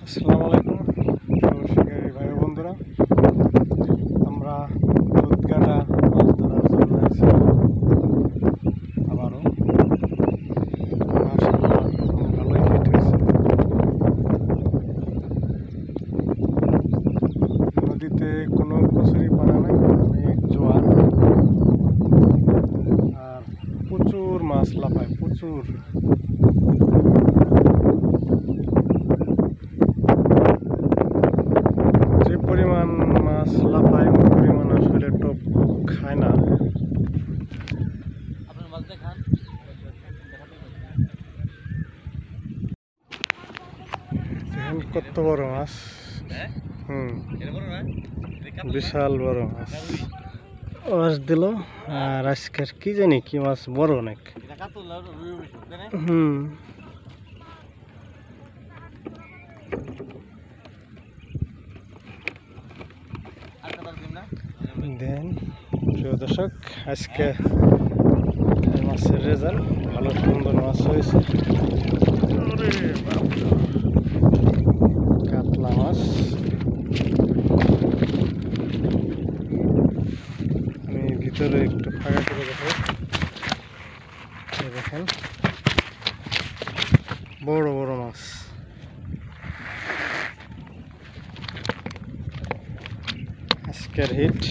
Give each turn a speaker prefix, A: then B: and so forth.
A: আসসালামু আলাইকুম শিকারী ভাই বন্ধুরা, আমরা দুধগাটা মাছ ধরার জন্য এসেছি। আবারও মাশাআল্লাহ ভালোই হিট হয়েছে। নদীতে কোনো কচুরি পানা নাই, অনেক জোয়ার আর প্রচুর মাছ লাফায়, প্রচুর। যে পরিমাণ মাছ লাফায় ওই পরিমাণ আসলে টোপ খায় না। দেখেন কত বড় মাছ, বিশাল বড় মাছ মাছ দিল। আর আজকের কি জানি কি মাছ, বড় অনেক। দেন প্রিয় দর্শক, আজকে মাছের রেজাল্ট ভালো, সুন্দর মাছ হয়েছে। কাতলা মাছ। আমি ভিতরে একটু ফাঁকা করে দেখাই। দেখেন বড় বড় মাছ। আজকের হিট।